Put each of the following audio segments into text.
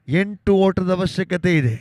8 ಓಟದ ಅವಶ್ಯಕತೆ ಇದೆ.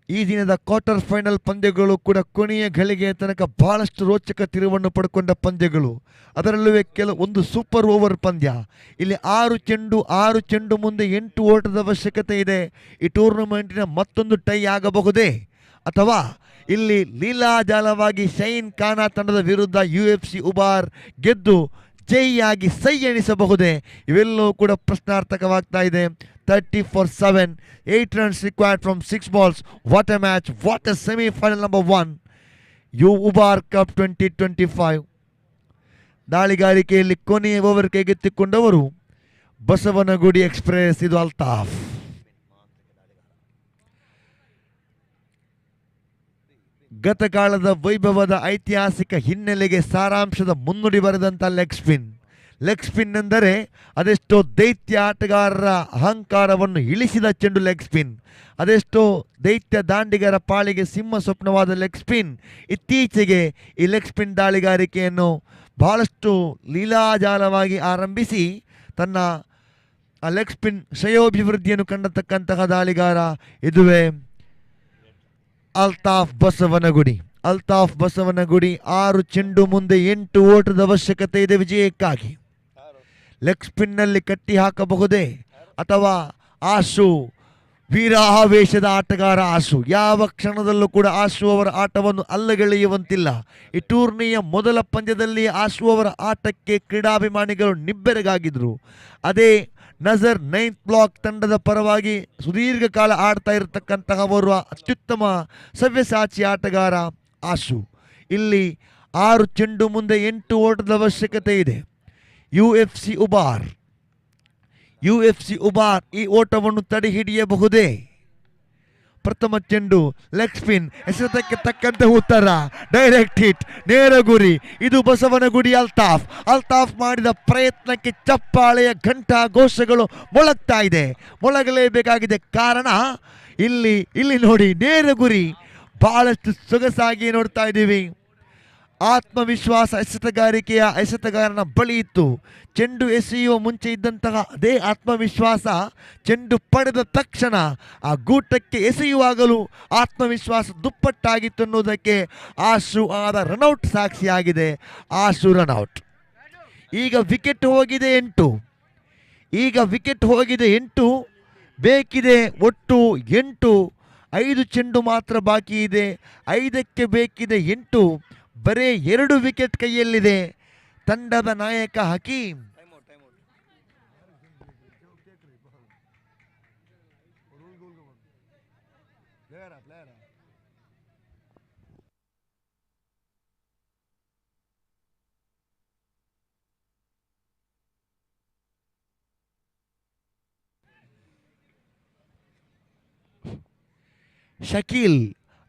ಈ ದಿನದ ಕ್ವಾರ್ಟರ್ ಫೈನಲ್ ಪಂದ್ಯಗಳು ಕೂಡ ಕೊನೆಯ ಘಳಿಗೆಯ ತನಕ ಬಹಳಷ್ಟು ರೋಚಕ ತಿರುವನ್ನು ಪಡ್ಕೊಂಡ ಪಂದ್ಯಗಳು. ಅದರಲ್ಲೂ ಒಂದು ಸೂಪರ್ ಓವರ್ ಪಂದ್ಯ. ಇಲ್ಲಿ 6 ಚೆಂಡು ಮುಂದೆ 8 ಓಟದ ಅವಶ್ಯಕತೆ ಇದೆ. ಈ ಟೂರ್ನಮೆಂಟಿನ ಮತ್ತೊಂದು ಟೈ ಆಗಬಹುದೇ, ಅಥವಾ ಇಲ್ಲಿ ಲೀಲಾಜಾಲವಾಗಿ ಶೈನ್ ಖಾನಾ ತಂಡದ ವಿರುದ್ಧ UFC ಉಬಾರ್ ಗೆದ್ದು ಜೈಯಾಗಿ ಸೈ ಎಣಿಸಬಹುದೇ? ಇವೆಲ್ಲವೂ ಕೂಡ ಪ್ರಶ್ನಾರ್ಥಕವಾಗ್ತಾ ಇದೆ. 30 for 7, 8 runs required from 6 balls. What a match, what a semi-final number 1, UBAR Cup 2025. ದಾಳಿಗಾರಿಕೆಯಲ್ಲಿ ಕೊನೆಯ ಓವರ್ ಕೈಗೆತ್ತಿಕೊಂಡವರು ಬಸವನಗುಡಿ ಎಕ್ಸ್ಪ್ರೆಸ್. ಇದು ಅಲ್ತಾಫ್. ಗತಕಾಲದ ವೈಭವದ ಐತಿಹಾಸಿಕ ಹಿನ್ನೆಲೆಗೆ ಸಾರಾಂಶದ ಮುನ್ನುಡಿ ಬರೆದಂಥ ಲೆಗ್ ಸ್ಪಿನ್ ಎಂದರೆ ಅದೆಷ್ಟೋ ದೈತ್ಯ ಆಟಗಾರರ ಅಹಂಕಾರವನ್ನು ಇಳಿಸಿದ ಚೆಂಡು ಲೆಗ್ ಸ್ಪಿನ್. ಅದೆಷ್ಟೋ ದೈತ್ಯ ದಾಂಡಿಗರ ಪಾಳಿಗೆ ಸಿಂಹ ಸ್ವಪ್ನವಾದ ಲೆಗ್ ಸ್ಪಿನ್. ಇತ್ತೀಚೆಗೆ ಈ ಲೆಗ್ ಸ್ಪಿನ್ ದಾಳಿಗಾರಿಕೆಯನ್ನು ಬಹಳಷ್ಟು ಲೀಲಾಜಾಲವಾಗಿ ಆರಂಭಿಸಿ ತನ್ನ ಲೆಗ್ ಸ್ಪಿನ್ ಶ್ರೇಯೋಭಿವೃದ್ಧಿಯನ್ನು ಕಂಡತಕ್ಕಂತಹ ದಾಳಿಗಾರ ಇದುವೇ ಅಲ್ತಾಫ್ ಬಸವನಗುಡಿ. 6 ಚೆಂಡು ಮುಂದೆ 8 ಓಟದ ಅವಶ್ಯಕತೆ ಇದೆ ವಿಜಯಕ್ಕಾಗಿ. ಲೆಗ್ ಸ್ಪಿನ್ನಲ್ಲಿ ಕಟ್ಟಿ ಹಾಕಬಹುದೇ, ಅಥವಾ ಆಶು ವೀರಾವೇಶದ ಆಟಗಾರ ಆಶು ಯಾವ ಕ್ಷಣದಲ್ಲೂ ಕೂಡ ಆಶು ಅವರ ಆಟವನ್ನು ಅಲ್ಲಗೆಳೆಯುವಂತಿಲ್ಲ. ಈ ಟೂರ್ನಿಯ ಮೊದಲ ಪಂದ್ಯದಲ್ಲಿ ಆಶು ಅವರ ಆಟಕ್ಕೆ ಕ್ರೀಡಾಭಿಮಾನಿಗಳು ನಿಬ್ಬೆರಗಾಗಿದ್ರು. ಅದೇ ನಜರ್ 9th ಬ್ಲಾಕ್ ತಂಡದ ಪರವಾಗಿ ಸುದೀರ್ಘ ಕಾಲ ಆಡ್ತಾ ಇರತಕ್ಕಂತಹವರು ಅತ್ಯುತ್ತಮ ಸವ್ಯಸಾಚಿ ಆಟಗಾರ ಆಶು. ಇಲ್ಲಿ 6 ಚೆಂಡು ಮುಂದೆ 8 ಓಟದ ಅವಶ್ಯಕತೆ ಇದೆ. UFC ಉಬಾರ್ ಈ ಓಟವನ್ನು ತಡೆ ಹಿಡಿಯಬಹುದೇ? ಪ್ರಥಮ ಚೆಂಡು ಲೆಗ್ ಸ್ಪಿನ್, ಎಸೆತಕ್ಕೆ ತಕ್ಕಂತೆ ಉತ್ತರ, ಡೈರೆಕ್ಟ್ ಹಿಟ್, ನೇರ ಗುರಿ. ಇದು ಬಸವನಗುಡಿ ಅಲ್ತಾಫ್ ಮಾಡಿದ ಪ್ರಯತ್ನಕ್ಕೆ ಚಪ್ಪಾಳೆಯ ಘಂಟಾ ಘೋಷಗಳು ಮೊಳಗಲೇಬೇಕಾಗಿದೆ. ಕಾರಣ ಇಲ್ಲಿ ನೋಡಿ, ನೇರ ಗುರಿ ಬಹಳಷ್ಟು ಸೊಗಸಾಗಿ ನೋಡ್ತಾ ಇದ್ದೀವಿ. ಆತ್ಮವಿಶ್ವಾಸ ಎಸೆತಗಾರನ ಬಳಿ ಇತ್ತು. ಚೆಂಡು ಎಸೆಯುವ ಮುಂಚೆ ಇದ್ದಂತಹ ಅದೇ ಆತ್ಮವಿಶ್ವಾಸ ಚೆಂಡು ಪಡೆದ ತಕ್ಷಣ ಆ ಗೂಟಕ್ಕೆ ಎಸೆಯುವಾಗಲೂ ಆತ್ಮವಿಶ್ವಾಸ ದುಪ್ಪಟ್ಟಾಗಿತ್ತು ಅನ್ನೋದಕ್ಕೆ ಆಶು ಆದ ರನ್ಔಟ್ ಸಾಕ್ಷಿಯಾಗಿದೆ. ಆಶು ರನ್ಔಟ್. ಈಗ ವಿಕೆಟ್ ಹೋಗಿದೆ 8. ಬೇಕಿದೆ ಒಟ್ಟು 8. 5 ಚೆಂಡು ಮಾತ್ರ ಬಾಕಿ ಇದೆ. 5ಕ್ಕೆ ಬೇಕಿದೆ 8. ಬರೇ 2 ವಿಕೆಟ್ ಕೈಯಲ್ಲಿದೆ ತಂಡದ ನಾಯಕ ಹಕೀಂ. ಶಕೀಲ್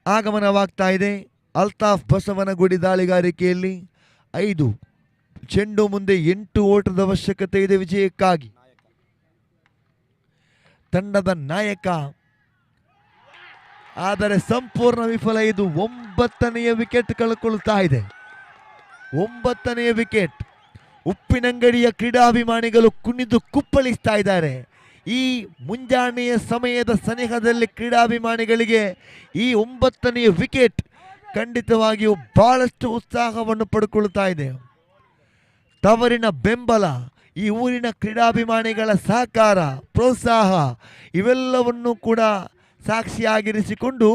ಆಗಮನವಾಗ್ತಾ ಇದೆ. ಅಲ್ತಾಫ್ ಬಸವನಗುಡಿ ದಾಳಿಗಾರಿಕೆಯಲ್ಲಿ 5 ಚೆಂಡು ಮುಂದೆ 8 ಓಟದ ಅವಶ್ಯಕತೆ ಇದೆ ವಿಜಯಕ್ಕಾಗಿ. ತಂಡದ ನಾಯಕ, ಆದರೆ ಸಂಪೂರ್ಣ ವಿಫಲ. ಇದು 9ನೆಯ ವಿಕೆಟ್ ಕಳ್ಕೊಳ್ತಾ ಇದೆ. 9ನೆಯ ವಿಕೆಟ್. ಉಪ್ಪಿನಂಗಡಿಯ ಕ್ರೀಡಾಭಿಮಾನಿಗಳು ಕುಣಿದು ಕುಪ್ಪಳಿಸ್ತಾ ಇದ್ದಾರೆ. ಈ ಮುಂಜಾನೆಯ ಸಮಯದ ಸನಿಹದಲ್ಲಿ ಕ್ರೀಡಾಭಿಮಾನಿಗಳಿಗೆ ಈ 9ನೆಯ ವಿಕೆಟ್ ಖಂಡಿತವಾಗಿಯೂ ಬಹಳಷ್ಟು ಉತ್ಸಾಹವನ್ನು ಪಡ್ಕೊಳ್ತಾ ಇದೆ. ತವರಿನ ಬೆಂಬಲ, ಈ ಊರಿನ ಕ್ರೀಡಾಭಿಮಾನಿಗಳ ಸಹಕಾರ, ಪ್ರೋತ್ಸಾಹ ಇವೆಲ್ಲವನ್ನು ಕೂಡ ಸಾಕ್ಷಿಯಾಗಿರಿಸಿಕೊಂಡು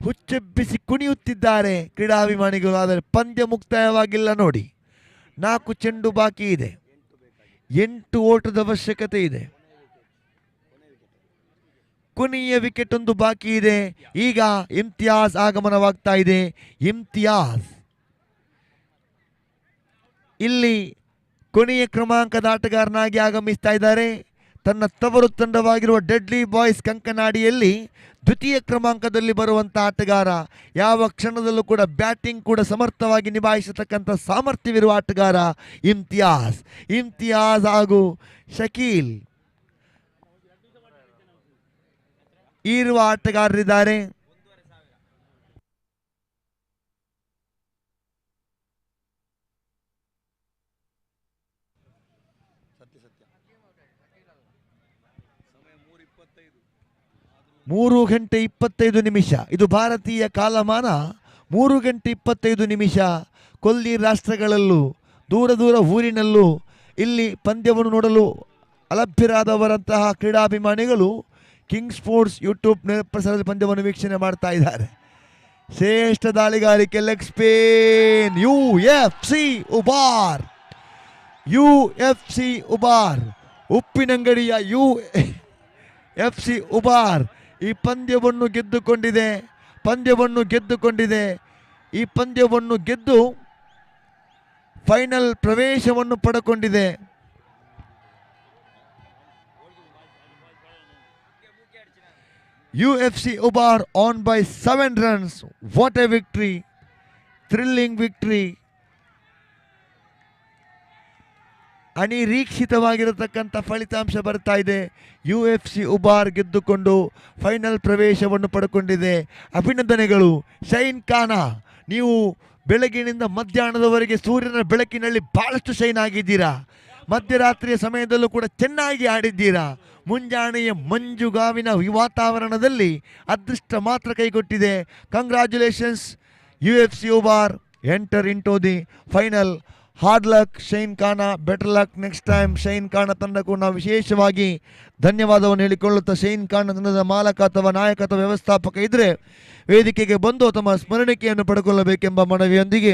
ಹುಚ್ಚೆಬ್ಬಿಸಿ ಕುಣಿಯುತ್ತಿದ್ದಾರೆ ಕ್ರೀಡಾಭಿಮಾನಿಗಳು. ಆದರೆ ಪಂದ್ಯ ಮುಕ್ತಾಯವಾಗಿಲ್ಲ ನೋಡಿ. 4 ಚೆಂಡು ಬಾಕಿ ಇದೆ. 8 ಓಟದ ಅವಶ್ಯಕತೆ ಇದೆ. ಕೊನೆಯ ವಿಕೆಟ್ ಒಂದು ಬಾಕಿ ಇದೆ. ಈಗ ಇಮ್ತಿಯಾಜ್ ಆಗಮನವಾಗ್ತಾ ಇದೆ. ಇಮ್ತಿಯಾಜ್ ಇಲ್ಲಿ ಕೊನೆಯ ಕ್ರಮಾಂಕದ ಆಟಗಾರನಾಗಿ ಆಗಮಿಸ್ತಾ ಇದ್ದಾರೆ. ತನ್ನ ತವರು ತಂಡವಾಗಿರುವ ಡೆಡ್ಲಿ ಬಾಯ್ಸ್ ಕಂಕನಾಡಿಯಲ್ಲಿ ದ್ವಿತೀಯ ಕ್ರಮಾಂಕದಲ್ಲಿ ಬರುವಂಥ ಆಟಗಾರ. ಯಾವ ಕ್ಷಣದಲ್ಲೂ ಕೂಡ ಬ್ಯಾಟಿಂಗ್ ಕೂಡ ಸಮರ್ಥವಾಗಿ ನಿಭಾಯಿಸತಕ್ಕಂಥ ಸಾಮರ್ಥ್ಯವಿರುವ ಆಟಗಾರ ಇಮ್ತಿಯಾಜ್ ಹಾಗೂ ಶಕೀಲ್ ಇರುವ ಆಟಗಾರರಿದ್ದಾರೆ. ಮೂರು ಗಂಟೆ 25 ನಿಮಿಷ ಇದು ಭಾರತೀಯ ಕಾಲಮಾನ. 3 ಗಂಟೆ 25 ನಿಮಿಷ. ಕೊಲ್ಲಿ ರಾಷ್ಟ್ರಗಳಲ್ಲೂ ದೂರ ದೂರ ಊರಿನಲ್ಲೂ ಇಲ್ಲಿ ಪಂದ್ಯವನ್ನು ನೋಡಲು ಅಲಭ್ಯರಾದವರಂತಹ ಕ್ರೀಡಾಭಿಮಾನಿಗಳು ಕಿಂಗ್ ಸ್ಪೋರ್ಟ್ಸ್ ಯೂಟ್ಯೂಬ್ ಪ್ರಸಾರದ ಪಂದ್ಯವನ್ನು ವೀಕ್ಷಣೆ ಮಾಡ್ತಾ ಇದ್ದಾರೆ. ಶ್ರೇಷ್ಠ ದಾಳಿಗಾರಿಕೆ ಲೆಗ್ ಸ್ಪಿನ್ UFC ಉಬಾರ್ ಉಪ್ಪಿನಂಗಡಿಯ UFC ಉಬಾರ್ ಈ ಪಂದ್ಯವನ್ನು ಗೆದ್ದುಕೊಂಡಿದೆ. ಈ ಪಂದ್ಯವನ್ನು ಗೆದ್ದು ಫೈನಲ್ ಪ್ರವೇಶವನ್ನು ಪಡೆದುಕೊಂಡಿದೆ. UFC Ubar won by 7 runs. What a victory, thrilling victory. ಅನಿರೀಕ್ಷಿತವಾಗಿರತಕ್ಕಂಥ ಫಲಿತಾಂಶ ಬರ್ತಾ ಇದೆ. UFC ಉಬಾರ್ ಗೆದ್ದುಕೊಂಡು ಫೈನಲ್ ಪ್ರವೇಶವನ್ನು ಪಡ್ಕೊಂಡಿದೆ. ಅಭಿನಂದನೆಗಳು ಶೈನ್ ಖಾನ. ನೀವು ಬೆಳಗಿನಿಂದ ಮಧ್ಯಾಹ್ನದವರೆಗೆ ಸೂರ್ಯನ ಬೆಳಕಿನಲ್ಲಿ ಬಹಳಷ್ಟು ಶೈನ್ ಆಗಿದ್ದೀರಾ. ಮಧ್ಯರಾತ್ರಿಯ ಸಮಯದಲ್ಲೂ ಕೂಡ ಚೆನ್ನಾಗಿ ಆಡಿದ್ದೀರಾ. ಮುಂಜಾನೆಯ ಮಂಜುಗಾವಿನ ವಾತಾವರಣದಲ್ಲಿ ಅದೃಷ್ಟ ಮಾತ್ರ ಕೈಗೊಟ್ಟಿದೆ. Congratulations UFC Ubar enter into the final. Hard luck Shine Khana, better luck next time. Shine Khana ತಂಡಕ್ಕೂ ನಾವು ವಿಶೇಷವಾಗಿ ಧನ್ಯವಾದವನ್ನು ಹೇಳಿಕೊಳ್ಳುತ್ತಾ, ಶೈನ್ ಖಾನ ತಂಡದ ಮಾಲಕ ಅಥವಾ ನಾಯಕ ಅಥವಾ ವ್ಯವಸ್ಥಾಪಕ ಇದ್ದರೆ ವೇದಿಕೆಗೆ ಬಂದು ತಮ್ಮ ಸ್ಮರಣಿಕೆಯನ್ನು ಪಡೆದುಕೊಳ್ಳಬೇಕೆಂಬ ಮನವಿಯೊಂದಿಗೆ